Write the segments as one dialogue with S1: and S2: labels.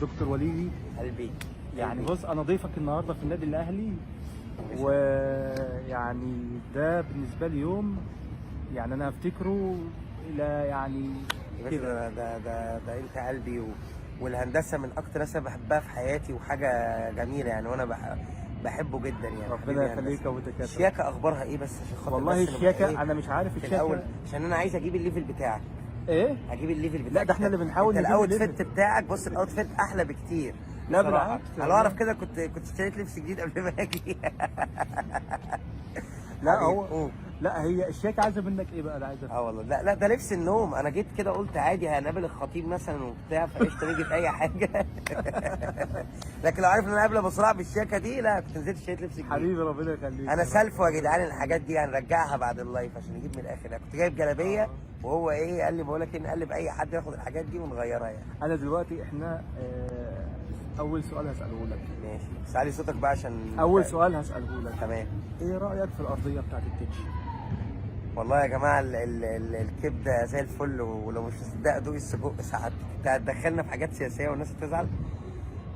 S1: دكتور وليدي
S2: قلبي.
S1: يعني بص انا ضيفك النهارده في النادي الاهلي، ويعني ده بالنسبه لي يوم يعني انا افتكره الى يعني
S2: يا باشا
S1: كده.
S2: ده انت قلبي والهندسه من اكتر ناس أنا بحبها في حياتي وحاجه جميله يعني، وانا بحبه جدا يعني.
S1: ربنا يخليك يا ابو تكاتره.
S2: الشياكه اخبارها ايه بس عشان خاطر
S1: والله
S2: بس نبقى
S1: الشياكه
S2: إيه
S1: انا مش عارف
S2: في الاول،
S1: الشياكه
S2: عشان انا عايز اجيب الليفل بتاعك.
S1: ايه.
S2: اجيب الليفل بتاعك.
S1: لا ده احنا اللي بنحاول
S2: انت
S1: نجيب
S2: الاوتفيت
S1: الليفل.
S2: بتاعك، بص الاوتفيت احلى بكتير.
S1: لا
S2: بصراحة.
S1: بالعكس.
S2: انا لو اعرف كده كنت اشتريت لبس جديد قبل ما اجي.
S1: لا
S2: حبيبي،
S1: هو
S2: قول.
S1: لا هي الشياكه عايزه منك ايه بقى؟ انا عايزه
S2: اه والله لا ده لبس النوم. انا جيت كده قلت عادي هنقابل الخطيب مثلا وبتاع، فقشطه نيجي في اي حاجه. لكن لو عارف ان انا قابل ابو صلاح بالشياكه دي، لا كنت نزلت اشتريت لبس جديد.
S1: حبيبي ربنا يخليك.
S2: انا سالفه يا جدعان، الحاجات دي هنرجعها بعد اللايف عشان نجيب من الاخر. انا كنت جايب جلابيه وهو ايه قال لي بقول لك ايه، نقلب اي حد ياخد الحاجات دي ونغيرها يعني.
S1: انا دلوقتي احنا اول سؤال هساله لك.
S2: ماشي بس علي صوتك بقى عشان
S1: اول سؤال هساله لك.
S2: تمام.
S1: ايه رايك في الارضيه بتاعت التتش؟
S2: والله يا جماعه الكبده زي الفل، ولو مش مصدق دوقي السجق ساعات. انت هتدخلنا في حاجات سياسيه والناس هتزعل،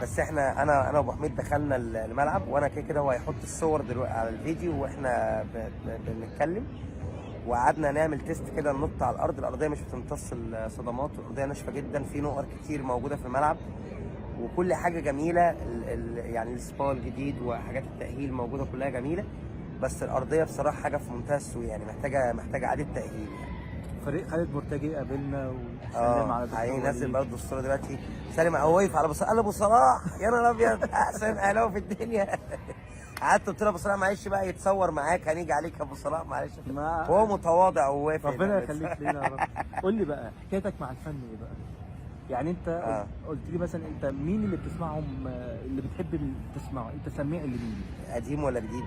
S2: بس احنا انا وابو حميد دخلنا الملعب، وانا كده كده هو هيحط الصور دلوقتي على الفيديو واحنا بنتكلم، وقعدنا نعمل تيست كده، ننط على الارض. الارضيه مش بتمتص الصدمات، والارضيه ناشفه جدا، في نقر كتير موجوده في الملعب، وكل حاجه جميله. يعني السبا الجديد وحاجات التاهيل موجوده كلها جميله، بس الارضيه بصراحه حاجه في منتهى السوء يعني، محتاجه اعاده تاهيل يعني.
S1: فريق خالد مرتجي قابلنا وسلم على دكتور
S2: هينزل
S1: وليد.
S2: برضه الصوره دلوقتي. سالم هو واقف على قال ابو صلاح يا نهار ابيض، احسن اهلاوي في الدنيا. قعدت قلت له ابو صلاح معلش بقى يتصور معاك، هنيجي عليك يا ابو صلاح معلش. هو متواضع ووافق.
S1: ربنا يخليك لينا يا رب. قول لي بقى حكايتك مع الفن ايه بقى؟ يعني انت قلت لي مثلا انت مين اللي بتسمعهم، اللي بتحب تسمعه؟ انت سميع اللي مين؟
S2: قديم ولا جديد؟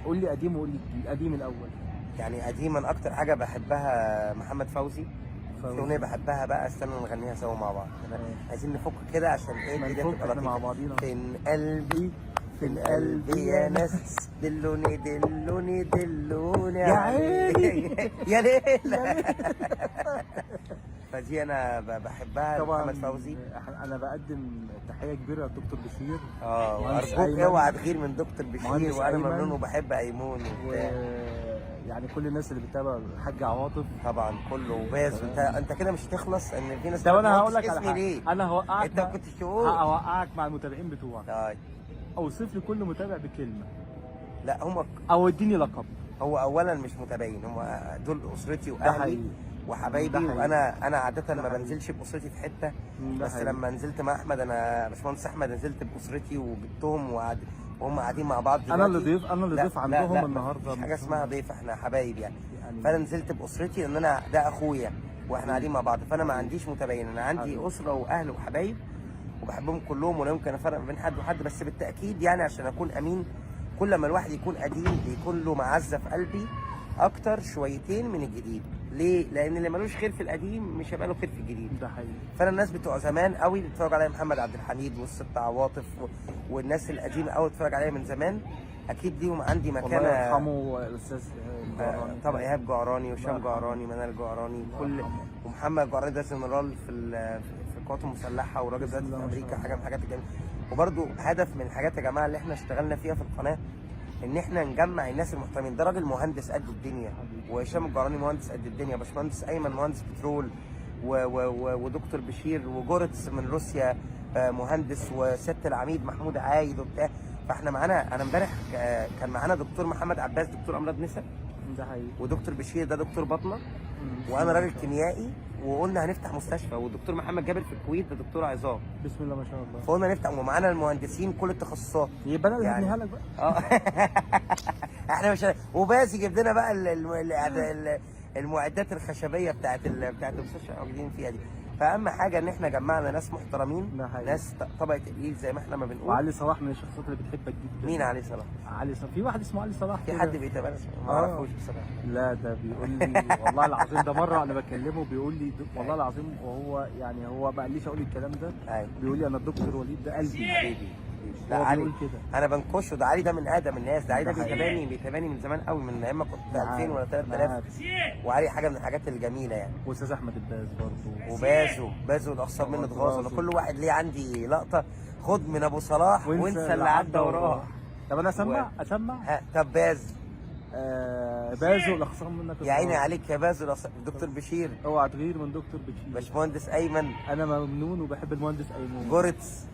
S1: قول لي قديم وقول لي جديد. قديم الاول.
S2: يعني قديما اكتر حاجه بحبها محمد فوزي. في اغنيه بحبها بقى، استنى نغنيها سوا مع بعض. عايزين نفك كده عشان ايه الدنيا تبقى
S1: مع بعضينا.
S2: فين قلبي فين قلبي يا ناس، دلوني دلوني دلوني
S1: يا عيني
S2: يا ليلى. فدي انا بحبها
S1: طبعا.
S2: محمد فوزي.
S1: انا بقدم تحيه كبيره للدكتور بشير.
S2: وارجوك اوعى تغير من دكتور بشير، وانا ممنون وبحب ايمون
S1: يعني كل الناس اللي بتتابع الحاج عواطف
S2: طبعا كله وباز. انت كده مش هتخلص ان في ناس.
S1: طب انا هقول لك على حاجه.
S2: ليه؟
S1: انا هوقعك.
S2: انت ما كنتش تقول.
S1: هوقعك مع المتابعين بتوعك.
S2: طيب
S1: اوصف لي كل متابع بكلمه.
S2: لا هم
S1: او اديني لقب.
S2: هو اولا مش متابعين، هم دول اسرتي واهلي وحبايبي، وانا عاده ما بنزلش باسرتي في حته، بس لما نزلت مع احمد، انا باشمهندس احمد، نزلت باسرتي وجبتهم وهم قاعدين مع بعض دلوقتي.
S1: انا اللي ضيف عندهم النهارده.
S2: مفيش حاجه اسمها ضيف، احنا حبايب يعني. فانا نزلت باسرتي لان انا ده اخويا واحنا قاعدين مع بعض، فانا ما عنديش متابعين، انا عندي اسره واهل وحبايب وبحبهم كلهم، ولا يمكن افرق بين حد وحد. بس بالتاكيد يعني عشان اكون امين، كل ما الواحد يكون قديم بيكون له معزه في قلبي اكتر شويتين من الجديد. ليه؟ لان اللي ملوش خير في القديم مش هيبقى له خير في الجديد.
S1: ده حقيقي.
S2: فانا الناس بتوع زمان قوي اللي بتتفرج عليا، محمد عبد الحميد والست عواطف والناس القديمه قوي بتتفرج عليا من زمان، اكيد ليهم عندي مكانه.
S1: الله يرحمه الاستاذ جعراني.
S2: طبعا ايهاب جعراني وهشام جعراني ومنال جعراني ومحمد جعراني ده جنرال في القوات المسلحه، وراجل دلوقتي في امريكا، حاجه من الحاجات الجميله. وبرده هدف من الحاجات يا جماعه اللي احنا اشتغلنا فيها في القناه، ان احنا نجمع الناس المحترمين. ده راجل مهندس قد الدنيا، وهشام الجعراني مهندس قد الدنيا، باشمهندس ايمن مهندس بترول، ودكتور بشير، وجورتس من روسيا مهندس، وست العميد محمود عايد وبتاع. فاحنا معانا، انا امبارح كان معانا دكتور محمد عباس دكتور امراض نساء،
S1: ده حقيقي،
S2: ودكتور بشير ده دكتور باطنه، وانا راجل كيميائي، وقلنا هنفتح مستشفى، والدكتور محمد جابر في الكويت ده دكتور عظام.
S1: بسم الله ما شاء الله.
S2: فقلنا نفتح، ومعانا المهندسين كل التخصصات.
S1: يبقى انا اللي هبنيها لك بقى.
S2: احنا مش باز يجيب لنا بقى المعدات الخشبيه بتاعت المستشفى اللي موجودين فيها دي. فاهم حاجه ان احنا جمعنا ناس محترمين، ناس طبقه القليل زي ما احنا ما بنقول.
S1: وعلي صلاح من الشخصيات اللي بتحبك جدا.
S2: مين علي صلاح؟
S1: علي صلاح، في واحد اسمه علي صلاح.
S2: في حد بيتابعنا ما اعرفوش بصراحه.
S1: لا ده بيقول لي والله العظيم، ده مره انا بكلمه بيقول لي والله العظيم، وهو يعني هو ما قاليش اقول الكلام ده. بيقول لي انا الدكتور وليد ده قلبي.
S2: حبيبي لا
S1: هو
S2: علي
S1: بيقول كده.
S2: انا بنكشه، ده علي ده من ادم الناس، ده علي ده
S1: ده حقيقي.
S2: بيتابعني من زمان قوي، من ايام ما كنت في
S1: معاك.
S2: 2000 ولا 3000.
S1: معاك.
S2: وعلي حاجه من الحاجات الجميله يعني.
S1: واستاذ احمد الباز برضه.
S2: وبازو الاخصاب منه اتغاظ، انا كل واحد ليه عندي لقطه، خد من ابو صلاح وانسى اللي عدى وراه.
S1: طب انا اسمع
S2: طب باز.
S1: بازو الاخصام منك.
S2: يا عيني عليك يا بازو دكتور بشير.
S1: اوعى تغير من دكتور بشير.
S2: باشمهندس ايمن.
S1: انا ممنون وبحب المهندس ايمن.
S2: جورتس.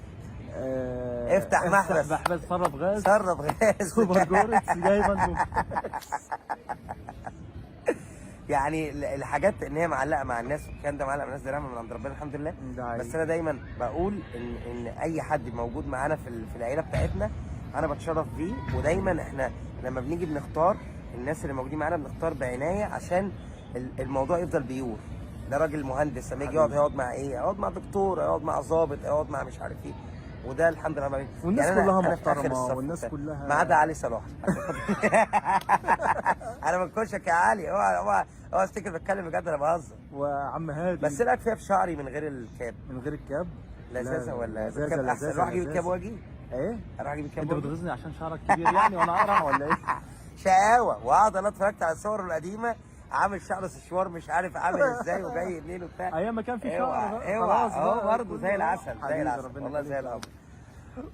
S2: افتح محبس.
S1: صرف غاز.
S2: صرف غاز.
S1: سوبر جورتس دايما.
S2: يعني الحاجات ان هي معلقه مع الناس، والكلام ده معلق مع الناس، ده نعمه من عند ربنا الحمد لله. بس انا دايما بقول ان اي حد موجود معانا في العيله بتاعتنا انا بتشرف بيه، ودايما احنا لما بنيجي بنختار الناس اللي موجودين معانا بنختار بعنايه عشان الموضوع يفضل بيور. ده راجل مهندس لما يجي يقعد مع ايه؟ يقعد مع دكتور، يقعد مع ضابط، يقعد مع مش عارف ايه، وده الحمد لله بعمل.
S1: والناس
S2: يعني
S1: كلها
S2: أنا
S1: محترمه والناس كلها
S2: ما عدا علي صلاح. انا بنكشك يا علي، اوعى افتكر بتكلم بجد، انا بهزر.
S1: وعم هادي.
S2: بس ايه رايك فيها بشعري من غير الكاب؟
S1: من غير الكاب
S2: لذاذه ولا
S1: لذاذة
S2: الكاب احسن؟ اروح اجيب الكاب واجي.
S1: ايه؟
S2: اروح اجيب الكاب
S1: انت
S2: واجي.
S1: بتغيظني عشان شعرك كبير يعني وانا اقرع ولا ايه؟
S2: شقاوه، واقعد انا اتفرجت على الصور القديمه عامل شعر سشوار مش عارف عامل ازاي وجاي منين وبتاع.
S1: ايام ما كان في شعر
S2: اوعى
S1: خلاص
S2: اهو برضه زي العسل، زي العسل والله زي القمر.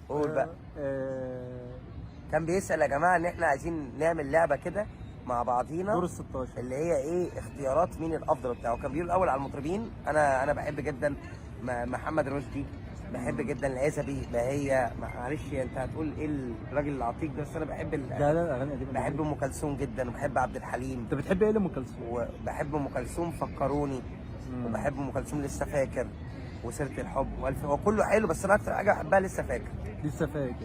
S2: قول بقى. كان بيسأل يا جماعه ان احنا عايزين نعمل لعبه كده مع بعضينا،
S1: دور ال 16
S2: اللي هي ايه؟ اختيارات مين الافضل بتاعه. كان بيقول الاول على المطربين، انا بحب جدا محمد رشدي، بحب جدا العزبي، بهية. معلش انت هتقول ايه الراجل العتيق ده، بس انا بحب
S1: لا الاغاني قديمه.
S2: بحب ام كلثوم جدا، وبحب عبد الحليم.
S1: انت بتحب ايه لام كلثوم؟
S2: وبحب ام كلثوم فكروني، وبحب ام كلثوم لسه فاكر، وسيره الحب هو كله حلو، بس انا اكتر حاجه بحبها لسه فاكر.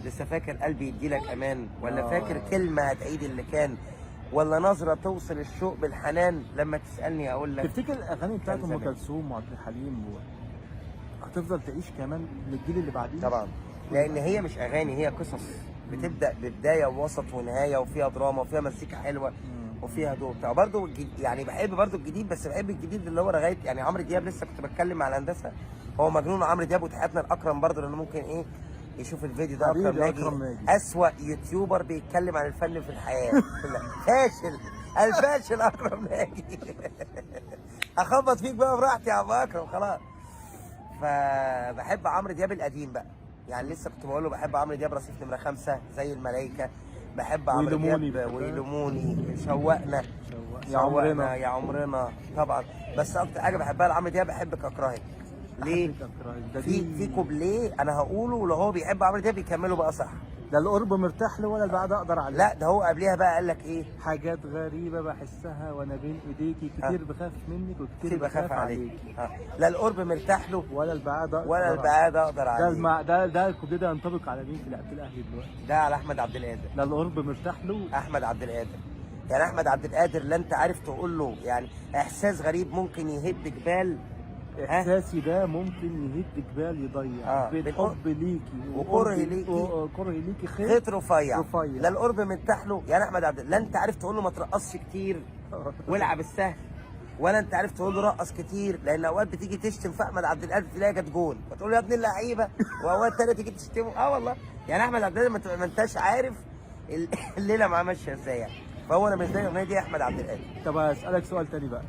S2: لسه فاكر قلبي يديلك امان، ولا فاكر كلمه هتعيد اللي كان، ولا نظره توصل الشوق بالحنان، لما تسالني اقول لك.
S1: تفتكر الاغاني بتاعت ام كلثوم وعبد الحليم هتفضل تعيش كمان للجيل اللي بعدين؟
S2: طبعا، لان هي مش اغاني، هي قصص بتبدا ببدايه ووسط ونهايه، وفيها دراما وفيها مزيكا حلوه وفيها هدوء بتاع. برضه يعني بحب برضه الجديد، بس بحب الجديد اللي هو لغايه يعني عمرو دياب. لسه كنت بتكلم مع الهندسه، هو مجنون عمرو دياب، وتحياتنا الاكرم برضه، لانه ممكن ايه يشوف الفيديو ده. اكرم ناجي اسوأ يوتيوبر بيتكلم عن الفن في الحياه. فاشل، الفاشل اكرم ناجي. اخبط فيك بقى براحتي يا ابو اكرم خلاص. فبحب عمرو دياب القديم بقى، يعني لسه كنت بقول له بحب عمرو دياب رصيف نمره 5 زي الملايكه، بحب عمرو دياب ويلوموني، شوقنا يا عمرنا طبعا. بس اكتر حاجه بحبها لعمرو دياب بحبك اكرهك. ليه؟ في كوبليه انا هقوله، ولو هو بيحب عمرو دياب بيكمله بقى صح.
S1: لا القرب مرتاح له ولا البعد اقدر عليه.
S2: لا ده هو قبليها بقى قال لك ايه؟
S1: حاجات غريبه بحسها وانا بين ايديكي، كتير بخاف منك وكتير بخاف عليكي.
S2: لا القرب مرتاح له
S1: ولا البعاد
S2: اقدر عليه.
S1: ده الكوبليه ده ينطبق على مين في لعبه الاهلي دلوقتي؟
S2: ده على احمد عبد القادر.
S1: لا القرب مرتاح له
S2: احمد عبد القادر. يعني احمد عبد القادر لا انت عارف تقول له يعني احساس غريب ممكن يهد جبال.
S1: احساسي ده ممكن يهد جبال يضيع. بالحب ليكي وكره ليكي خيط
S2: رفيع. لا القرب مرتاح له. يعني احمد عبد لا انت عارف تقول له ما ترقصش كتير والعب السهل، ولا انت عارف تقول له رقص كتير، لان اوقات بتيجي تشتم في احمد عبد القادر تلاقيها جت جول، فتقول له يا ابن اللعيبه، واوقات تانيه تيجي تشتمه. والله يعني احمد عبد القادر ما انتش عارف الليله معاه ماشيه ازاي يعني. فهو انا بالنسبه لي الاغنيه دي احمد عبد القادر.
S1: طب اسالك سؤال تاني بقى.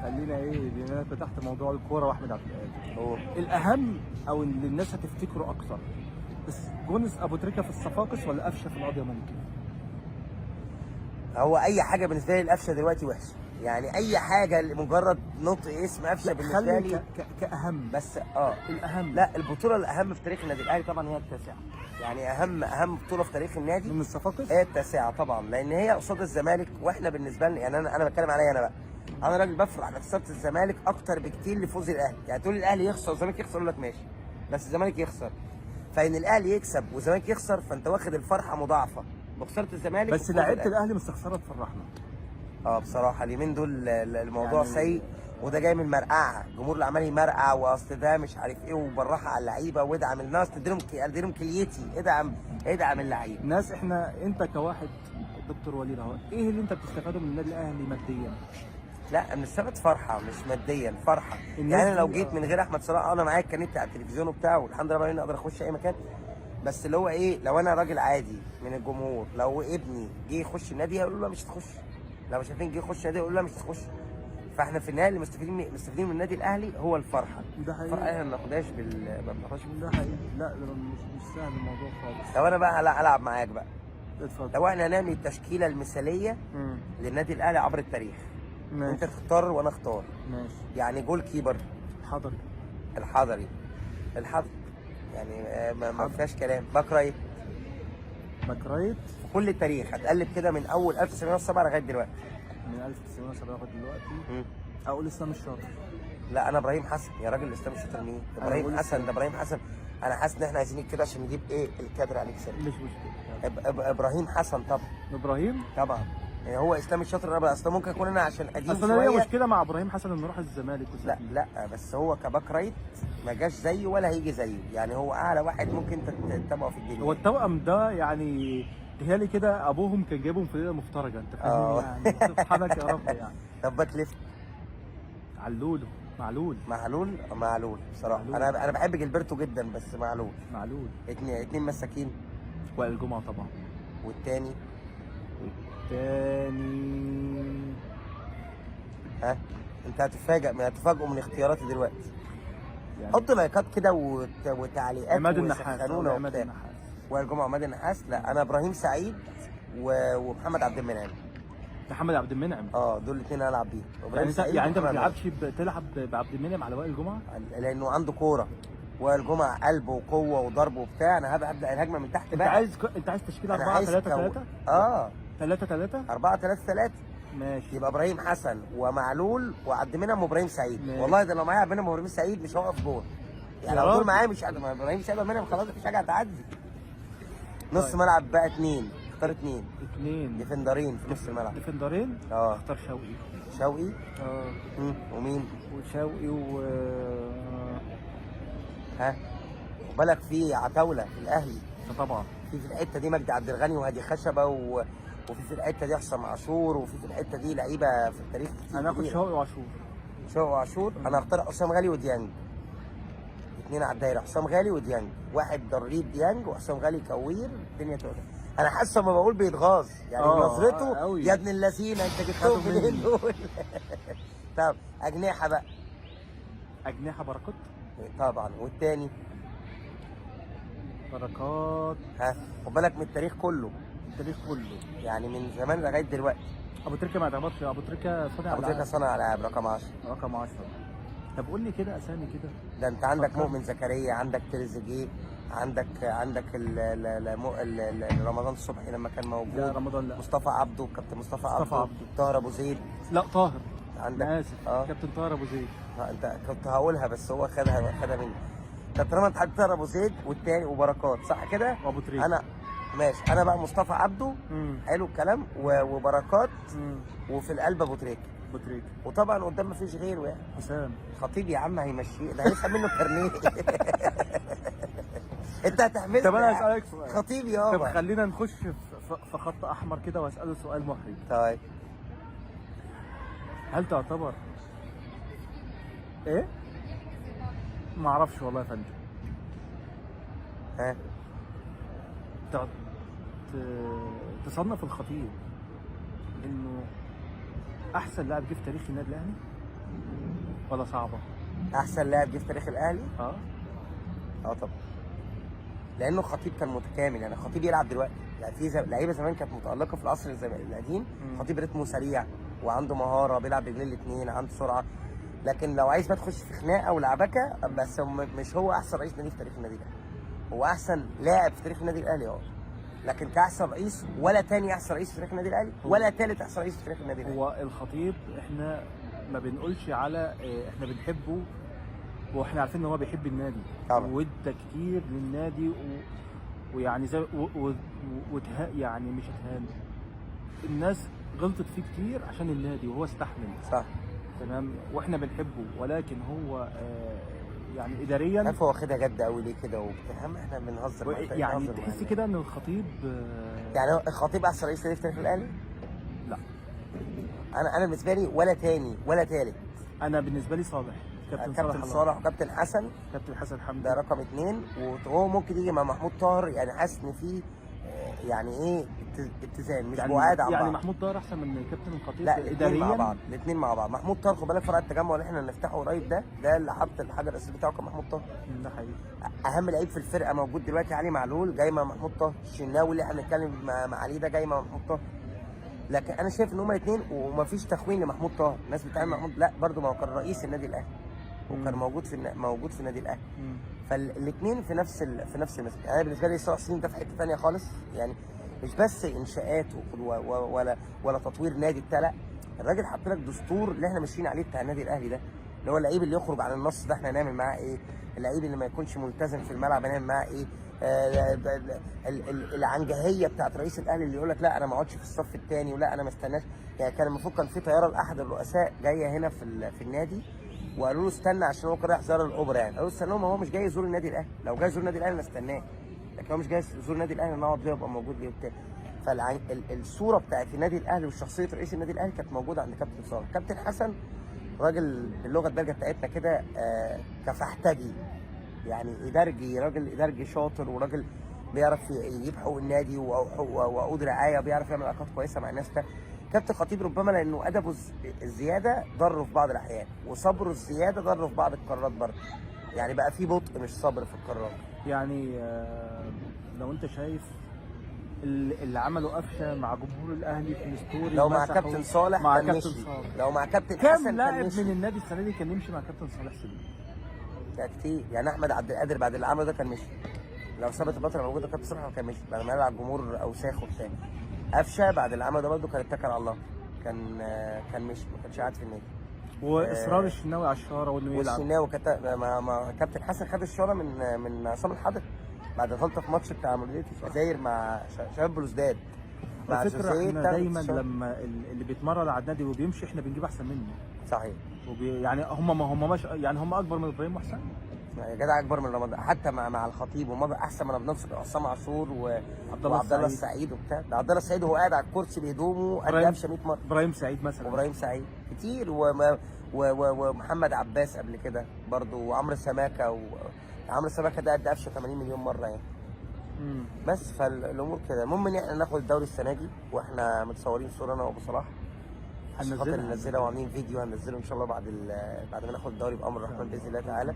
S1: خلينا ايه، بما انك فتحت موضوع الكوره واحمد عبد القادر، الاهم او اللي الناس هتفتكره اكتر، بس جونس ابو تريكه في الصفاقس ولا قفشه في القضيه؟ ممكن
S2: هو اي حاجه بالنسبه لي القفشه دلوقتي وحشه، يعني اي حاجه مجرد نطق اسم قفشه بالنسبه لي
S1: كاهم.
S2: بس
S1: الاهم،
S2: لا البطوله الاهم في تاريخ النادي الاهلي طبعا هي التاسعه. يعني اهم بطوله في تاريخ النادي
S1: من الصفاقس
S2: هي التاسعه طبعا، لان هي قصاد الزمالك. واحنا بالنسبه لنا يعني انا بتكلم عليا انا بقى، انا راجل بفرح بخساره الزمالك اكتر بكتير لفوز الاهلي. يعني تقول الاهلي يخسر والزمالك يخسر اقول لك ماشي، بس الزمالك يخسر. فان الاهلي يكسب والزمالك يخسر فانت واخد الفرحه مضاعفه بخساره الزمالك.
S1: بس لعيبه الاهلي مستخسره تفرحنا.
S2: بصراحه اليومين دول الموضوع يعني سيء، وده جاي من مرقعه، الجمهور اللي عمال يمرقع واصل ده مش عارف ايه، وبالراحه على اللعيبه وادعم الناس، تديرهم كليتي، ادعم اللعيبه.
S1: ناس انت كواحد دكتور وليد اهو، ايه اللي انت بتستفاده من النادي الاهلي ماديا؟
S2: لا بنستفاد فرحه مش ماديا، فرحه. يعني انا لو جيت من غير احمد صلاح انا معايا الكنت على التلفزيون وبتاع، والحمد لله اقدر اخش اي مكان، بس اللي هو ايه، لو انا راجل عادي من الجمهور، لو ابني جه يخش النادي هيقولوا له لا مش هتخش، لو شايفين جه يخش النادي يقولوا له لا مش هتخش. فاحنا في النهايه اللي مستفيدين من النادي الاهلي هو الفرحه.
S1: ده حقيقي.
S2: الفرحه احنا ما بناخدهاش ما بناخدهاش
S1: ده حقيقي. لا ده مش سهل الموضوع خالص.
S2: لو انا بقى العب معاك بقى،
S1: اتفضل.
S2: لو احنا هنعمل التشكيله المثاليه للنادي الاهلي عبر التاريخ،
S1: ماشي.
S2: انت تختار وانا اختار.
S1: ماشي.
S2: يعني جول كيبر
S1: حاضر.
S2: الحضري يعني ما فيهاش كلام. باك رايت
S1: باك رايت
S2: في كل التاريخ هتقلب كده من اول 1907 لغايه دلوقتي.
S1: من 1907 لغايه دلوقتي. اقول اسلام الشاطر.
S2: لا انا ابراهيم حسن يا راجل. الاسلام الشاطر مين؟ ابراهيم حسن. ده ابراهيم حسن. انا حاسس ان احنا عايزين كده عشان نجيب ايه الكادر عليك سنة.
S1: مش مشكله.
S2: ابراهيم حسن طبعا.
S1: ابراهيم
S2: طبعا. يعني هو اسلام الشاطر. انا اصلا ممكن اكون انا عشان قديم
S1: اصل انا
S2: شويه.
S1: ليا مشكله مع ابراهيم حسن انه راح الزمالك
S2: لا لا بس هو كباك رايت ما جاش زيه ولا هيجي زيه. يعني هو اعلى واحد ممكن تتابعه في الدنيا.
S1: هو التوأم ده يعني تهيألي كده ابوهم كان جايبهم في ليله مفترجه، انت فاهمني يعني. سبحانك يا رب يعني.
S2: طب باك ليفت
S1: معلول
S2: بصراحه.
S1: معلول.
S2: انا بحب جilberto جدا بس معلول. اتنين مساكين.
S1: وائل جمعه طبعا.
S2: والتاني ها انت هتفاجئوا من اختياراتي دلوقتي يعني. حط لايكات كده وتعليقات.
S1: عماد النحاس.
S2: وائل جمعه وعماد النحاس. لا انا ابراهيم سعيد ومحمد عبد المنعم.
S1: عبد المنعم.
S2: دول الاثنين انا العب بيهم.
S1: يعني انت ما بتلعبش تلعب بعبد المنعم على وائل جمعه؟
S2: لانه عنده كوره. وائل جمعه قلب وقوه وضرب وبتاع. انا هبدا الهجمه من تحت بقى.
S1: انت عايز تشكيله 4-3-3؟
S2: 4-3-3.
S1: ماشي.
S2: يبقى ابراهيم حسن ومعلول وعبد المنعم وابراهيم سعيد. والله ده لو معايا عبد المنعم وابراهيم سعيد مش هوقف جول. يعني لو دول معايا مش ابراهيم سعيد وابراهيم منعم خلاص مفيش حاجه هتعدي. نص ملعب بقى اثنين. اختار اثنين ديفندرين في نص الملعب.
S1: اختار شوقي.
S2: ومين؟
S1: وشوقي
S2: ها بالك في عتاوله في الاهلي.
S1: طبعا.
S2: في الحته دي مجدي عبد الغني وهادي خشبه وفي الحته دي حسام عاشور وفي الحته دي لعيبه في التاريخ كتير.
S1: انا هاخد شوقي وعاشور.
S2: انا هختار حسام غالي وديانج. اثنين على الدايره. حسام غالي وديانج. واحد ضريب ديانج وحسام غالي كوير. الدنيا تقدر. انا حاسه لما بقول بيتغاظ يعني نظرته يا ابن اللذينه انت جبتهم منين دول. طب اجنحه بقى.
S1: بركات
S2: طبعا. والتاني
S1: بركات.
S2: خد بالك من التاريخ كله. يعني من زمان لغايه دلوقتي.
S1: ابو تريكه ما اعتبرش. ابو تريكه
S2: صانع العاب رقم 10.
S1: طب قول لي كده اسامي كده.
S2: ده انت عندك مؤمن زكريا. عندك تريزيجيه. عندك رمضان صبحي لما كان موجود.
S1: لا رمضان لا.
S2: مصطفى عبده. كابتن مصطفى عبده. طاهر ابو زيد.
S1: لا طاهر.
S2: عندك
S1: انا اسف. كابتن طاهر ابو زيد.
S2: انت كنت هقولها بس هو خدها مني. طب طالما انت حطيت طاهر ابو زيد والتاني وبركات صح كده؟
S1: وابو تريكه.
S2: انا ماشي. انا بقى مصطفى عبده. حلو الكلام. وبركات. وفي القلب ابو تريكه. وطبعا قدام مفيش غيره يعني.
S1: حسام
S2: خطيب يا عم هيمشيه. ده هيسحب منه كارنيه. انت هتحملني.
S1: طب انا هسألك سؤال.
S2: خطيب يابا.
S1: طب خلينا نخش في خط احمر كده واساله سؤال محرج.
S2: طيب.
S1: هل تعتبر ايه؟ ما اعرفش والله يا فندم. تصنف الخطيب انه احسن لاعب جه في تاريخ النادي الاهلي ولا صعبه؟
S2: احسن لاعب جه في تاريخ الاهلي؟ طبعا. لانه الخطيب كان متكامل. يعني الخطيب يلعب دلوقتي. يعني في لعيبه زمان كانت متالقه في العصر القديم. الخطيب رتمه سريع وعنده مهاره. بيلعب رجلين الاثنين. عنده سرعه. لكن لو عايز بقى تخش في خناقه ولعبكه بس مش هو احسن رئيس نادي في تاريخ النادي الاهلي. هو احسن لاعب في تاريخ النادي الاهلي لكن كاحسن رئيس ولا تاني احسن رئيس في تاريخ النادي الاهلي ولا تالت احسن رئيس في تاريخ النادي الاهلي.
S1: هو الخطيب احنا ما بنقولش على احنا بنحبه واحنا عارفين ان هو بيحب النادي
S2: طبعا.
S1: وادى كتير للنادي ويعني زي يعني مش اتهان. الناس غلطت فيه كتير عشان النادي وهو استحمل.
S2: صح.
S1: تمام. واحنا بنحبه ولكن هو يعني اداريا
S2: عارف هو واخدها جد قوي ليه كده وبتاع. احنا بنهزر
S1: يعني تحس كده ان الخطيب
S2: يعني الخطيب احسن رئيس نادي في تاريخ الاهلي؟
S1: لا.
S2: انا بالنسبه لي ولا تاني ولا تالت.
S1: انا بالنسبه لي صالح.
S2: كابتن صالح وكابتن حسن.
S1: كابتن حسن حمدي
S2: ده رقم 2، وهو ممكن يجي مع محمود طاهر، يعني حاسس ان في يعني ايه اتزان، مش بعاد عن بعض.
S1: يعني محمود طاهر احسن من كابتن الخطيب
S2: لا الاثنين مع
S1: اداريا.
S2: بعض، الاثنين مع بعض. محمود طاهر خد بالك فرع التجمع اللي احنا هنفتحه قريب ده اللي حط الحجر الاساسي بتاعه كان محمود طاهر.
S1: ده حقيقي.
S2: اهم لعيب في الفرقه موجود دلوقتي علي معلول، جاي مع محمود طاهر. الشناوي اللي احنا بنتكلم مع علي ده جاي مع محمود طاهر. لكن انا شايف ان هما الاثنين، ومفيش تخوين لمحمود طاهر. الناس بتعمل محمود، لا برده ما هو كان رئيس النادي الاهلي وكان موجود في النادي الاهلي. فالاثنين في نفس المسك. انا بالنسبه لي صلاح سليم ده في حته ثانيه خالص، يعني مش بس انشاءات ولا تطوير نادي بتاع، لا الراجل حط لك دستور اللي احنا ماشيين عليه بتاع النادي الاهلي ده، اللي هو اللعيب اللي يخرج عن النص ده احنا هنعمل معاه ايه، اللعيب اللي ما يكونش ملتزم في الملعب هنعمل معاه ايه، العنجهيه بتاعت رئيس الاهلي اللي يقول لك لا انا ما اقعدش في الصف الثاني ولا انا ما استناش. يعني كان المفروض كان في طياره لاحد الرؤساء جايه هنا في النادي، وقالوا له استنى عشان هو كان رايح زياره الاوبرا. يعني قالوا له استنى، ما هو مش جاي يزور النادي الاهلي، لو جاي يزور النادي الاهلي نستناه، لكن هو مش جاي يزور النادي الاهلي نقعد ليه يبقى موجود ليه وبتاع. فالصوره بتاعت النادي الاهلي وشخصيه رئيس النادي الاهلي كانت موجوده عند كابتن صالح. كابتن حسن راجل باللغه الدارجه بتاعتنا كده كفحتجي، يعني ادارجي، راجل ادارجي شاطر، وراجل بيعرف يجيب حقوق النادي وعقود رعايه، وبيعرف يعمل علاقات كويسه مع الناس. كابتن خطيب ربما لانه ادبه الزياده ضره في بعض الاحيان، وصبره الزياده ضره في بعض القرارات برضه، يعني بقى في بطء مش صبر في القرارات.
S1: يعني لو انت شايف اللي عمله قفشه مع جمهور الاهلي في الستوري،
S2: لو مع كابتن صالح
S1: مع
S2: كان
S1: كابتن
S2: مشي،
S1: صالح،
S2: لو مع كابتن
S1: كم
S2: حسن
S1: لاعب
S2: كان مشي.
S1: من النادي السنه دي كان يمشي مع كابتن صالح سليم؟
S2: ده كتير، يعني احمد عبد القادر بعد اللي عمله ده كان مشي، لو ثبت الفتره موجوده كابتن صالح كان مشي بعد ما قال على الجمهور اوساخ وبتاع. قفشه بعد اللي عمله ده برضه كان اتكل على الله، كان مشي، ما كانش قاعد في النادي.
S1: واصرار الشناوي على الشاره وانه يلعب.
S2: والشناوي مع كابتن حسن خد الشاره من عصام الحضري بعد غلطه في ماتش بتاع مولوديه الجزائر مع شباب بلوزداد.
S1: على فكره احنا دايما لما اللي بيتمرن على النادي وبيمشي احنا بنجيب احسن منه.
S2: صحيح.
S1: يعني هم مش يعني هم اكبر من ابراهيم محسن
S2: يا جدع، اكبر من رمضان حتى مع الخطيب، ومضى احسن من بنفسه عصام عاشور وعبد الله السعيد وبتاع. ده عبد الله السعيد وهو قاعد على الكرسي بهدومه قد قفشه 100 مره.
S1: ابراهيم سعيد مثلا،
S2: وابراهيم سعيد كتير، ومحمد عباس قبل كده برضه، وعمرو سماكه. عمرو سماكه ده قد قفشه 80 مليون مره يعني. بس فالامور كده. المهم ان احنا ناخد الدوري السنه دي، واحنا متصورين صوره انا وابو صلاح هننزلها وعاملين فيديو هننزله ان شاء الله بعد ما ناخد الدوري بامر الرحمن باذن الله تعالى،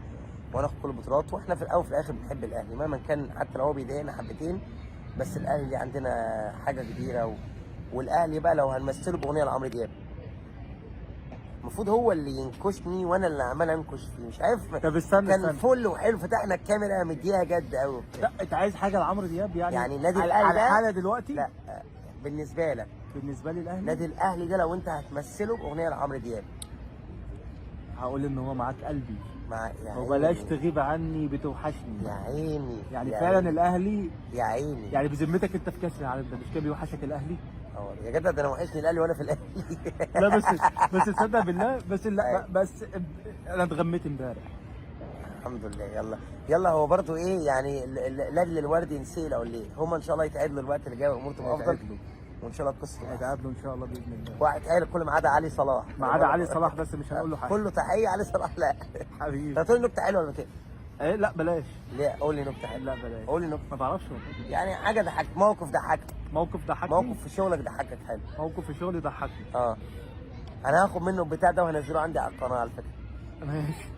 S2: وناخد كل البطولات. واحنا في الاول وفي الاخر بنحب الاهلي مهما كان، حتى لو هو بيضايقنا حبتين، بس الاهلي اللي عندنا حاجه كبيره. والاهلي بقى لو هنمثله باغنيه لعمرو دياب، المفروض هو اللي ينكشني وانا اللي عمال انكش فيه، مش عارف.
S1: طب استنى
S2: كان فل وحلو، فتحنا الكاميرا مديها جد قوي.
S1: لا انت عايز حاجه لعمرو دياب يعني
S2: النادي الاهلي
S1: على الحاله دلوقتي؟
S2: لا بالنسبه لك،
S1: بالنسبه لي الاهلي،
S2: النادي الاهلي ده لو انت هتمثله باغنيه لعمرو دياب،
S1: هقول ان هو معاك قلبي،
S2: وبلاش
S1: تغيب عني بتوحشني.
S2: يا عيني،
S1: يعني فعلا الاهلي
S2: يا عيني.
S1: يعني بذمتك انت في كاس العالم ده مش كان بيوحشك الاهلي؟
S2: يا جدع ده انا وحشني الاهلي وانا في الاهلي.
S1: لا بس تصدق بالله، بس انا اتغميت امبارح.
S2: الحمد لله. يلا هو برضه ايه يعني، لاجل الورد ينسيل او ليه، هم ان شاء الله يتعادلوا الوقت اللي جاي والامور تبقى افضل، وان شاء الله القصه
S1: هيتعادلوا ان شاء الله باذن الله.
S2: واحد هيتعادل كل ما عدا علي صلاح،
S1: ما عدا علي صلاح، بس مش هنقول له حاجه.
S2: كله تحيه علي صلاح. لا
S1: حبيبي،
S2: هتقول لي نكته حلوه ولا كده؟
S1: ايه لا بلاش.
S2: ليه؟ قول لي نكته حلوه.
S1: لا بلاش.
S2: قول لي نكته.
S1: ما تعرفش
S2: يعني حاجه ضحك، موقف ضحكني. موقف في شغلك ضحكك حلو.
S1: موقف في شغلي ضحكني.
S2: انا هاخد منه البتاع ده وهنزله عندي على القناه على فكره.
S1: ماشي.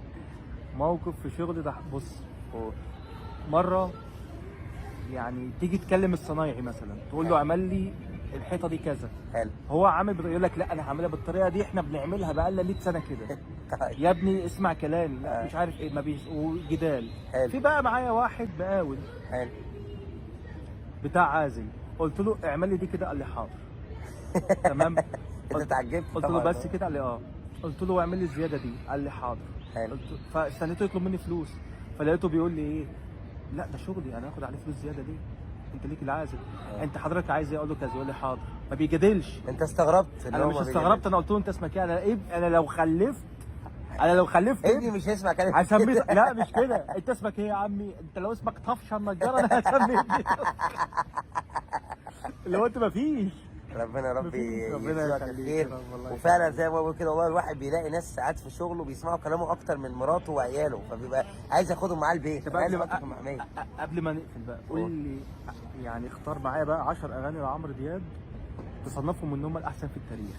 S1: موقف في شغلي ضحك. بص، مره يعني تيجي تكلم الصنايعي مثلا تقول له اعمل لي الحيطه دي كذا،
S2: حلو.
S1: هو عامل يقول لك لا انا هعملها بالطريقه دي، احنا بنعملها بقالنا 100 سنه كده. يا ابني اسمع كلامي، لا مش عارف ايه، ما بيش وجدال. في بقى معايا واحد بقاول
S2: حلو
S1: بتاع عازل، قلت له اعمل لي دي كده، قال لي حاضر. تمام.
S2: انت اتعجبت؟
S1: قلت له بس كده، قال لي قلت له اعمل لي الزياده دي، قال لي حاضر.
S2: حلو.
S1: فاستنيته يطلب مني فلوس، فلقيته بيقول لي ايه، لا ده شغلي انا هاخد عليه فلوس زياده دي، انت ليك العازل. انت حضرتك عايز ايه؟ اقول له كذا، يقول لي حاضر. ما بيجادلش.
S2: انت استغربت؟
S1: انا مش استغربت، انا قلت له انت اسمك ايه؟ انا لو خلفت
S2: ابني مش هيسمع كلام
S1: هسميه. لا مش كده، انت اسمك ايه يا عمي؟ انت لو اسمك طفشه النجار انا هسمي ابني. اللي هو انت مفيش
S2: ربنا يا رب
S1: ربنا
S2: يجزاك
S1: يخليك
S2: الخير.
S1: يا رب، والله
S2: وفعلا زي ما بقول كده، والله الواحد بيلاقي ناس ساعات في شغله بيسمعوا كلامه اكتر من مراته وعياله، فبيبقى عايز ياخدهم معاه البيت.
S1: طب
S2: أنا عايز
S1: قبل
S2: احطه في المحميه.
S1: قبل ما نقفل بقى، قول لي يعني اختار معايا بقى 10 اغاني لعمرو دياب تصنفهم ان هم الاحسن في التاريخ.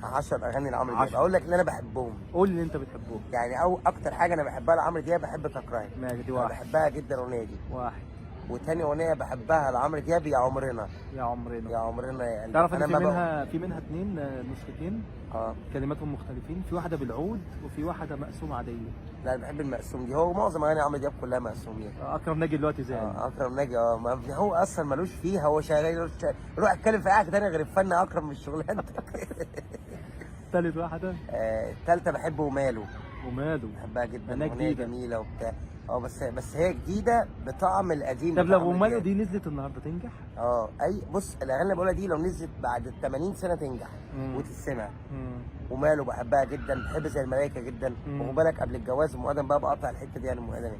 S2: 10 اغاني لعمرو دياب
S1: 10.
S2: اقول لك اللي انا بحبهم.
S1: قول اللي انت بتحبهم.
S2: يعني او اكتر حاجه انا بحبها لعمرو دياب بحب تكراهي.
S1: ماشي، دي
S2: انا
S1: واحد.
S2: بحبها جدا الاغنيه دي.
S1: واحد.
S2: وتاني اغنيه بحبها لعمرو دياب يا عمرنا.
S1: يا عمرنا.
S2: يا عمرنا يا قلبي.
S1: تعرف ان
S2: انا
S1: في منها اتنين نسختين
S2: اه
S1: كلماتهم مختلفين، في واحده بالعود وفي واحده مقسومه عاديه.
S2: لا انا بحب المقسوم دي، هو معظم اغاني عمرو دياب كلها مقسومين.
S1: اكرم ناجي دلوقتي زي
S2: اكرم ناجي هو اصلا ملوش فيها، هو شغال روح اتكلم في حاجه ثانيه غير الفن. اكرم من شغلانتك.
S1: تالت واحده
S2: الثالثه بحب وماله.
S1: وماله.
S2: بحبها جدا،
S1: أنا
S2: اغنيه
S1: جديدة.
S2: جميله وبتاع. بس هي جديده بطعم القديم.
S1: طب
S2: بتاع
S1: لو
S2: عمرو
S1: وماله
S2: دياب.
S1: دي نزلت النهارده تنجح؟
S2: اي بص، الاغاني اللي بقولها دي لو نزلت بعد 80 سنه تنجح وتتسمع. وماله بحبها جدا، بحب زي الملائكه جدا. وخد بالك قبل الجواز ام ادم بقى بقطع الحته دي يعني. ام ادم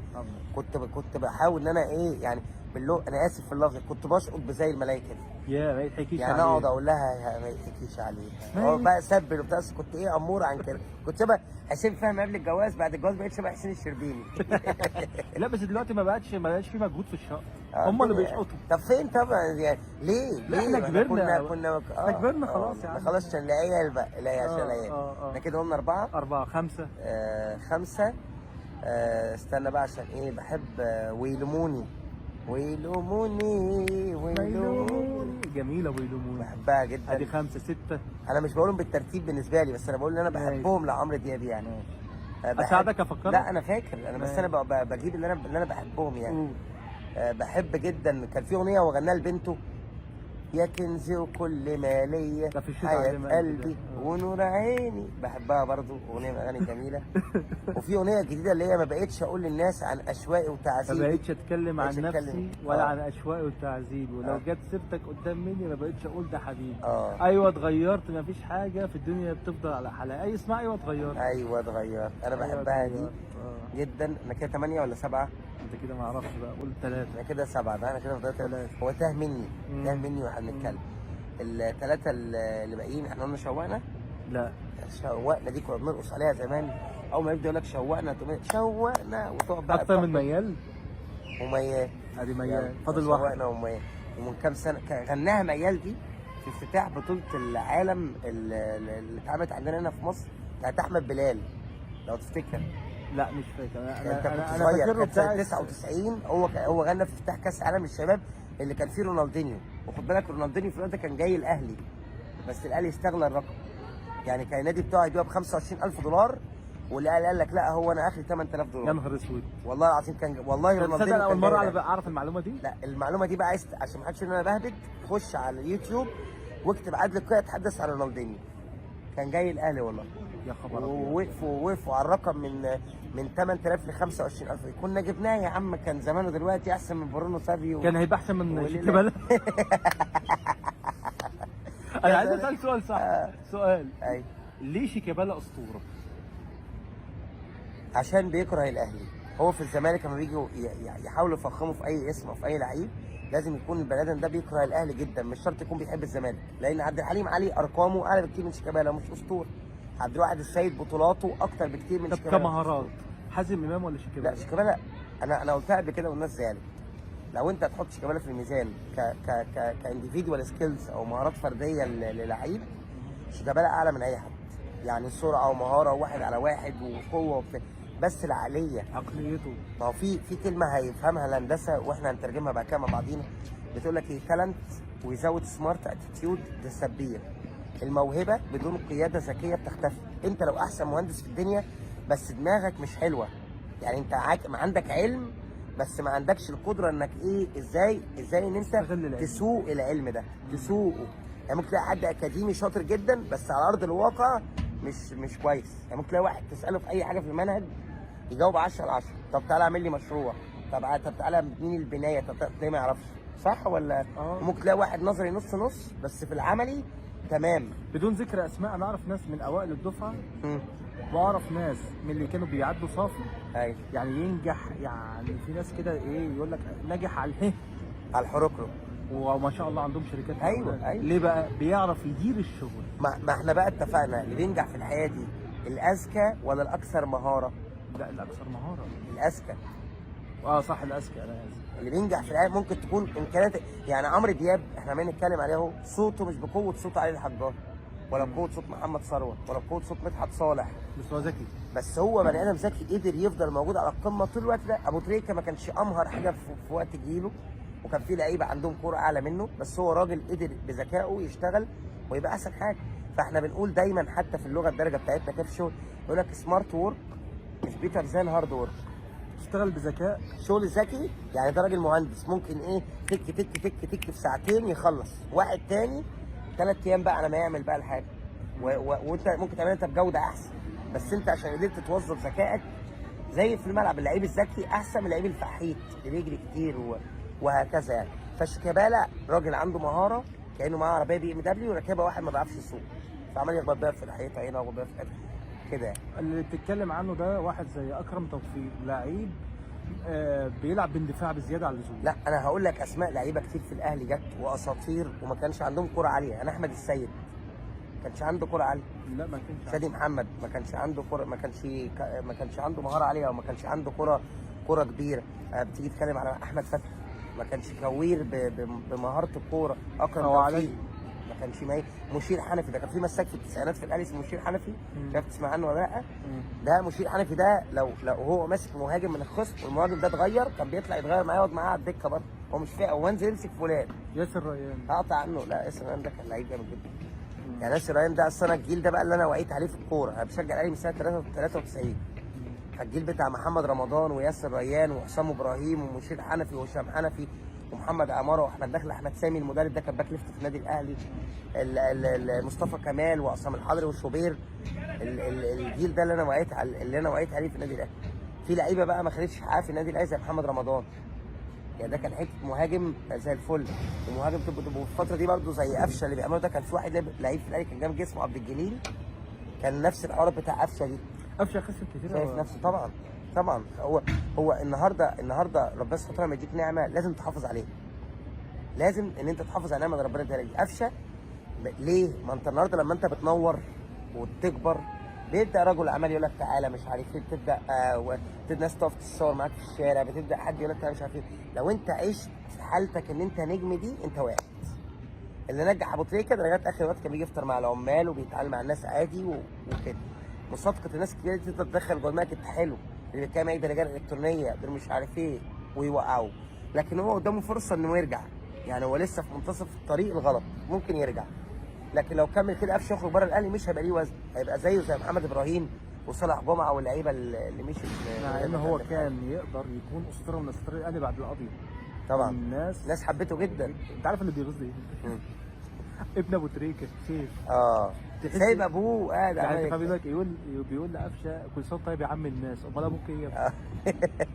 S2: كنت بحاول ان انا ايه يعني انا اسف في اللفظ، كنت بشقط بزي الملائكه دي.
S1: يا ما يتحكيش
S2: يعني
S1: عليه.
S2: اقعد اقول لها ما يتحكيش عليها، اقعد بقى اسبل وبتاع. بس كنت ايه امور عن كده، كنت شبه حسين فهمي قبل الجواز. بعد الجواز بقيت شبه حسين الشربيني.
S1: لا بس دلوقتي ما بقاش في مجهود في الشقه، هم اللي بيشقطوا.
S2: طب فين طبعا يعني ليه؟
S1: لا احنا كبرنا.
S2: كنا
S1: احنا كبرنا خلاص يا عم.
S2: خلاص عشان العيال بقى. لا عشان العيال. احنا كده قلنا 4.
S1: 4 5
S2: 5. استنى بقى عشان ايه بحب ويلوموني.
S1: جميله ويلوموني،
S2: بحبها جدا.
S1: ادي 5 6.
S2: انا مش بقولهم بالترتيب بالنسبه لي، بس انا بقول ان انا بحبهم لعمرو دياب يعني.
S1: اساعدك افكرك؟
S2: لا انا فاكر انا، بس انا بجيب اللي انا بحبهم يعني. بحب جدا. كان في اغنيه وغناها لبنته، يا كنزي وكل ما ليا حياة قلبي ونور عيني. بحبها برضو، اغنيه من الاغاني الجميله. وفي اغنيه جديده اللي هي ما بقتش اقول للناس عن اشواقي وتعذيبي.
S1: ما بقتش اتكلم عن نفسي ولا عن اشواقي وتعذيبي، ولو جت سيرتك قدام مني ما بقتش اقول ده حبيبي. ايوه اتغيرت، ما فيش حاجه في الدنيا بتفضل على حالها. اسمع ايوه اتغيرت.
S2: ايوه اتغيرت. انا بحبها دي جدا. انا كده 8 ولا 7؟
S1: انت كده ما اعرفش بقى، قول 3.
S2: انا كده 7 بقى. انا كده فضلت 3. هو تاه مني واحنا بنتكلم. الثلاثه اللي باقيين احنا قلنا شوقنا.
S1: لا
S2: شوقنا دي كنا بنرقص عليها زمان. اول ما يبدا يقول لك شوقنا شوقنا وتقعد بقى
S1: اكتر من ميال.
S2: وميال.
S1: ادي ميال فاضل واحد.
S2: شوقنا وميال. ومن كام سنه غناها ميال دي في افتتاح بطوله العالم اللي اتعملت عندنا هنا في مصر بتاعت احمد بلال لو تفتكر.
S1: لا مش فاكر.
S2: انت كنت صغير. كانت سنه 99. هو غنى في افتتاح كاس العالم للشباب اللي كان فيه رونالدينيو. وخد بالك رونالدينيو في الوقت ده كان جاي الاهلي، بس الاهلي استغنى الرقم. يعني كان النادي بتاعه يبيعه ب $25,000 والاهلي قال لك لا هو انا اخري $8,000.
S1: يا نهار اسود
S2: والله العظيم. والله رونالدينيو كان
S1: اول مره اعرف المعلومه دي.
S2: لا المعلومه دي بقى عايز عشان ما حدش يقول انا بهبد، خش على اليوتيوب واكتب عادل القيعي يتحدث عن رونالدينيو. كان جاي الاهلي والله.
S1: يا خبر.
S2: ووقفوا على الرقم من 8000 ل 25,000. كنا جبناه يا عم. كان زمانه دلوقتي احسن من برونو سافيو.
S1: كان هيبقى احسن من شيكابالا. انا عايز اسال سؤال صح. سؤال.
S2: ايوه.
S1: ليه شيكابالا اسطوره؟
S2: عشان بيكره الاهلي. هو في الزمالك لما بيجوا يحاولوا يفخموا في اي اسم او في اي لعيب لازم يكون البني ادم ده بيكره الاهلي جدا. مش شرط يكون بيحب الزمالك، لان عبد الحليم علي ارقامه اعلى بكتير من شيكابالا. مش اسطوره. عبد الواحد السيد بطولاته اكتر بكتير من شيكابالا.
S1: كمهارات حازم امام ولا شيكابالا؟
S2: لا شيكابالا. انا قلتها قبل كده والناس زعلت. لو انت هتحط شيكابالا في الميزان كانديفيدوال سكيلز او مهارات فرديه للعيب، شيكابالا اعلى من اي حد. يعني سرعه ومهاره وواحد على واحد وقوه وبتاع. بس العقليه
S1: عقليته.
S2: ما هو في كلمه هيفهمها الهندسه واحنا هنترجمها بعد كده مع بعضينا. بتقول لك ايه؟ تالنت ويزود سمارت اتيتيود ديسابير. الموهبه بدون قياده ذكيه بتختفي. انت لو احسن مهندس في الدنيا بس دماغك مش حلوه، يعني انت عندك علم بس ما عندكش القدره انك ايه ازاي ان انت تسوق العلم ده، تسوقه. يعني ممكن تلاقي حد اكاديمي شاطر جدا بس على ارض الواقع مش كويس. يعني ممكن تلاقي واحد تساله في اي حاجه في المنهج يجاوب 10 على 10. طب تعالى اعمل لي مشروع. طب تعالى ابني البنايه. طب تلاقيه ما يعرفش. صح ولا؟ ممكن تلاقي واحد نظري نص نص بس في العملي تمام.
S1: بدون ذكر اسماء، انا اعرف ناس من اوائل الدفعه واعرف ناس من اللي كانوا بيعدوا صافي.
S2: ايوه.
S1: يعني ينجح. يعني في ناس كده ايه يقول لك ناجح على
S2: على الحروكرو.
S1: وما شاء الله عندهم شركات
S2: أيوة،
S1: مقاولات.
S2: أيوة.
S1: ليه بقى؟ بيعرف يدير الشغل.
S2: ما احنا بقى اتفقنا اللي بينجح في الحياه دي الاذكى ولا الاكثر مهاره؟
S1: لا الاكثر مهاره.
S2: الاذكى.
S1: صح الاذكى، انا اسف.
S2: اللي بينجح في الحياه ممكن تكون امكانيات، يعني عمرو دياب احنا عمالين نتكلم عليه اهو، صوته مش بقوه صوت علي الحجار، ولا بقوه صوت محمد ثروت، ولا بقوه صوت مدحت صالح،
S1: بس هو ذكي.
S2: بس هو بني ادم ذكي قدر يفضل موجود على القمه طول الوقت ده. ابو تريكه ما كانش امهر حاجه في وقت جيله، وكان في لعيبه عندهم كوره اعلى منه، بس هو راجل قدر بذكائه يشتغل ويبقى احسن حاجه. فاحنا بنقول دايما حتى في اللغه الدارجه بتاعتنا كده في الشغل يقول لك سمارت وورك مش بيتر ذان هارد وورك.
S1: تشتغل بذكاء.
S2: شغل ذكي يعني ده راجل مهندس ممكن ايه تك تك تك تك في ساعتين يخلص، واحد تاني 3 ايام بقى على ما يعمل بقى الحاجه، وانت ممكن تعملها انت بجوده احسن، بس انت عشان قدرت توظف ذكائك. زي في الملعب اللعيب الذكي احسن من اللعيب الفحيت اللي بيجري كتير وهكذا يعني. فشيكابالا راجل عنده مهاره كانه معاه عربيه بي ام دبليو راكبها واحد ما بيعرفش يسوق، فعمال يخبط بيها في الحيطه هنا ويخبط بيها في الحيطه كده يعني.
S1: اللي بتتكلم عنه ده واحد زي اكرم توفيق، لعيب بيلعب باندفاع بزياده عن اللزوم.
S2: لا انا هقول لك اسماء لعيبه كتير في الاهلي جت واساطير وما كانش عندهم كره عاليه. انا احمد السيد ما كانش عنده كره عاليه.
S1: لا ما كانش.
S2: شادي محمد ما كانش عنده كره، ما كانش عنده مهاره عاليه وما كانش عنده كره كبيره. بتيجي تتكلم على احمد فتحي ما كانش كوير بمهاره الكوره. اكرم توفيق ما كانش مشير حنفي ده كان في مساك في التسعينات في الاهلي اسمه مشير حنفي، مش عارف تسمع عنه ولا لا؟ ده مشير حنفي ده لو هو ماسك مهاجم من الخصم والمهاجم ده اتغير كان بيطلع يتغير معاه يقعد معاه على الدكه برضه، هو مش فاهم هو انزل يمسك فلان.
S1: ياسر ريان
S2: هقطع عنه، لا ياسر ريان ده كان لعيب جامد جدا. يعني ياسر ريان ده اصلا الجيل ده بقى اللي انا وعيت عليه في الكوره، انا بشجع الاهلي من سنه 93. فالجيل بتاع محمد رمضان وياسر ريان وحسام ابراهيم ومشير حنفي وهشام حنفي ومحمد عماره واحمد داخل احمد سامي المدرب ده كان باك ليفت في النادي الاهلي، مصطفى كمال وعصام الحضري وشوبير. الجيل ده اللي انا وعيت عليه في النادي الاهلي. في لعيبه بقى ما خدتش حقها في النادي الاهلي زي محمد رمضان، يعني ده كان حته مهاجم زي الفل، ومهاجم في الفتره دي برده زي قفشه اللي بيعمله ده. كان في واحد لعيب في الاهلي كان جنب جسمه عبد الجليل، كان نفس الحوار بتاع قفشه دي.
S1: قفشه خسر كتير
S2: شايف نفسه طبعا. هو النهارده ربنا سبحانه وتعالى لما يديك نعمه لازم تحافظ عليها، لازم ان انت تحافظ على نعمه ربنا اديها لك. قفشه ليه؟ ما انت النهارده لما انت بتنور وتكبر بيبدا رجل اعمال يقول لك تعالى مش عارف ايه، بتبدا الناس تقف تتصور معاك في الشارع، بتبدا حد يقول لك تعالى مش عارف ايه. لو انت عشت في حالتك ان انت نجم دي انت وقعت. اللي نجح ابو تريكه ده لغايه اخر وقت كان بيجي يفطر مع العمال وبيتعامل مع الناس عادي وكده. مصادقه الناس كتير دي تقدر تدخل جوه دماغك انت حلو، اللي بيتكلم عليك ده رجال الكترونيه دول مش عارف ايه ويوقعوه، لكن هو قدامه فرصه انه يرجع. يعني هو لسه في منتصف الطريق الغلط ممكن يرجع، لكن لو كمل كده قفشه يخرج بره الاهلي مش هيبقى ليه وزن، هيبقى زيه زي محمد ابراهيم وصالح جمعه واللعيبه اللي مشيت.
S1: مع ان هو كان يقدر يكون اسطوره من اساطير الاهلي بعد القضيه.
S2: طبعا
S1: الناس
S2: حبته جدا.
S1: انت عارف اللي بيغيظ ايه؟ ابن ابو تريكه سيف.
S2: سايب ابوه قاعد
S1: يعني انت بيقول لك بيقول لقفشه كل سنه طيب يا عم الناس، امال ابوك ايه؟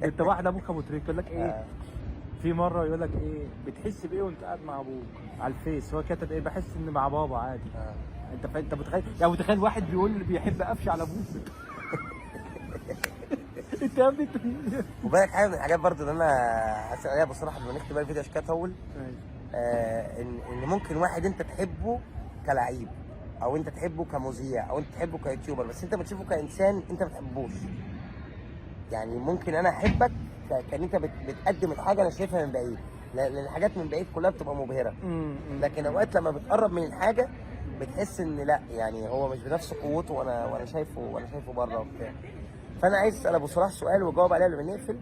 S1: انت واحد ابوك ابو تريكه يقول لك ايه؟ في مره يقول لك ايه بتحس بايه وانت قاعد مع ابوك على الفيس، هو كاتب ايه بحس ان مع بابا عادي. انت متخيل يعني متخيل واحد بيقول بيحب قفشه على ابوه. انت يا ابني
S2: وبالك حاجه من الحاجات برضه اللي انا هسال عليها بصراحه لما نكتب الفيديو عشان كده اطول. ان ممكن واحد انت تحبه كلعيب او انت تحبه كمذيع او انت تحبه كيوتيوبر، بس انت بتشوفه كانسان انت ما بتحبوش. يعني ممكن انا احبك كان انت بتقدم الحاجه انا شايفها من بعيد، لان الحاجات من بعيد كلها بتبقى مبهره، لكن اوقات لما بتقرب من الحاجه بتحس ان لا يعني هو مش بنفس قوته وانا شايفه بره وبتاع. فانا عايز اسال ابو صلاح سؤال وجاوب عليه قبل ما نقفل،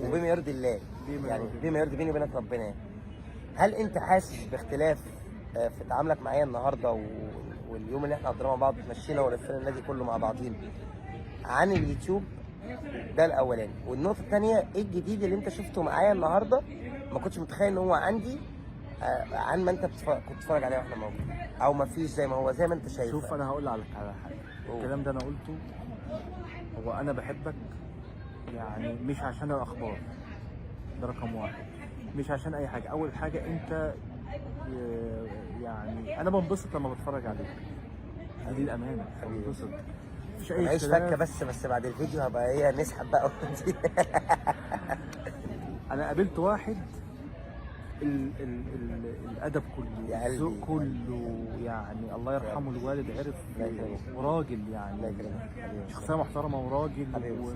S2: وبما يرضي الله يعني بما يرضي بيني وبينك ربنا يعني. هل انت حاسس باختلاف في تعاملك معايا النهارده واليوم اللي احنا قضيناه مع بعض مشينا ولفينا النادي كله مع بعضين عن اليوتيوب؟ ده الاولاني. والنقطه الثانيه ايه الجديد اللي انت شفته معايا النهارده ما كنتش متخيل ان هو عندي عن ما انت كنت بتتفرج عليه واحنا موجودين، او ما فيش زي ما هو زي ما انت شايف؟
S1: شوف انا هقول لك على حاجه، الكلام ده انا قلته. هو انا بحبك يعني مش عشان الاخبار، ده رقم واحد، مش عشان اي حاجه. اول حاجه انت يعني انا بنبسط لما بتفرج عليك، دي الامانه بنبسط، مفيش اي
S2: معيش فكه بس بعد الفيديو هبقى ايه نسحب بقى.
S1: انا قابلت واحد الادب كله،
S2: يا قلبي،
S1: الذوق
S2: يا
S1: كله، يعني الله يرحمه الوالد عرف،
S2: الله يكرمك.
S1: وراجل
S2: الله
S1: يعني
S2: يكرمك حبيبي.
S1: شخصيه محترمه وراجل
S2: حبيبي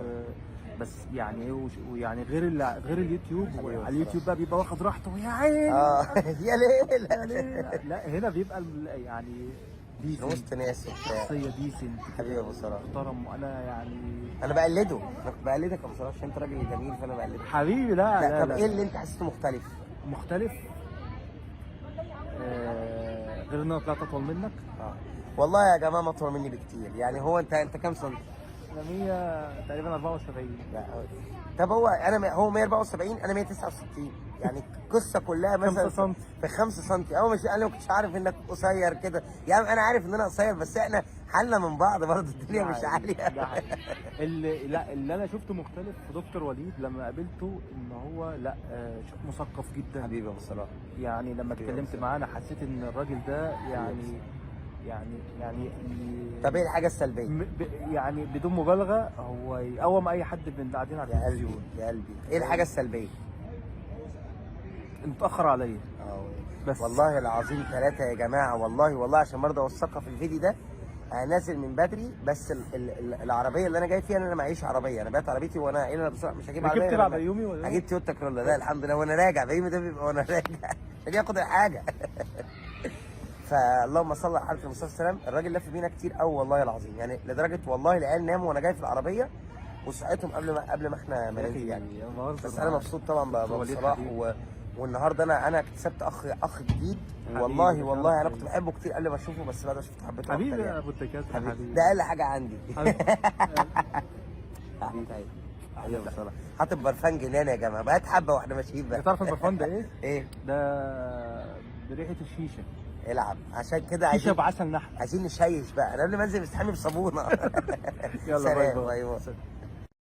S1: بس يعني ايه ويعني غير اليوتيوب،
S2: حبيبي
S1: على اليوتيوب بقى بيبقى واخد راحته يا عيني
S2: يا ليل.
S1: يا ليل. لا هنا بيبقى يعني
S2: وسط ناس وبتاع.
S1: شخصيه ديسنت
S2: حبيبي يا ابو صلاح،
S1: محترم، وانا يعني
S2: انا بقلده، انا كنت بقلدك يا ابو صلاح عشان انت راجل جميل فانا بقلدك.
S1: حبيبي. لا
S2: طب ايه اللي انت حسيته مختلف؟
S1: مختلف؟ غير ان انا طلعت اطول منك.
S2: والله يا جماعه ما اطول مني بكتير، يعني هو انت كام سنتي؟
S1: انا 100 تقريبا 74.
S2: لا طب هو 174 انا 169، يعني القصه كلها مثلا
S1: 5 سم
S2: في 5 سم. انا ما كنتش عارف انك قصير كده، يعني انا عارف ان انا قصير بس احنا حالنا من بعض برضه، الدنيا مش عاليه.
S1: ده حقيقي. اللي انا شفته مختلف في دكتور وليد لما قابلته ان هو لا مثقف جدا.
S2: حبيبي يا ابو صلاح،
S1: يعني لما اتكلمت معاه انا حسيت ان الراجل ده يعني
S2: طب ايه الحاجه السلبيه؟
S1: يعني بدون مبالغه هو يقوم اي حد من اللي قاعدين على
S2: يا قلبي
S1: التلفزيون.
S2: يا قلبي، ايه الحاجه السلبيه؟
S1: متاخر عليا بس.
S2: والله العظيم 3 يا جماعه، والله عشان برضه اوثقها في الفيديو ده، انا نازل من بدري بس العربيه اللي انا جاي فيها انا معيش عربيه، انا بعت عربيتي وانا قايل انا بصراحه مش هجيب عربيه.
S1: ركبت تلعب يومي ولا
S2: هجيب تويوتا كرولا، ده الحمد لله وانا راجع، بيومي ده بيبقى وانا راجع عشان ياخد الحاجه. فاللهم صل على حضره الرسول صلى الله عليه وسلم، الراجل لف بينا كتير قوي والله العظيم، يعني لدرجه والله العيال ناموا وانا جاي في العربيه وصحيتهم قبل ما احنا ما ننزل يعني. بس انا مبسوط طبعا بابو صلاح والنهارده انا اكتسبت اخ جديد، والله انا كنت بحبه كتير قبل ما اشوفه، بس بعد ما شفته حبيته
S1: حبيبي
S2: اكتر
S1: يا
S2: يعني.
S1: ابو التكات حبيبي،
S2: ده اقل حاجه عندي.
S1: حبيبي
S2: يا ابو صلاح حاطط برفان جنان يا جماعه، بقت حبه واحنا ماشيين بقى.
S1: تعرف البرفان ده ايه؟
S2: ايه
S1: ده بريحه الشيشه.
S2: العب عشان كده
S1: شيشه بعسل نحل.
S2: عايزين نشيش بقى، انا قبل ما انزل مستحمي بصابونه.
S1: يلا
S2: سلام،
S1: باي
S2: باي.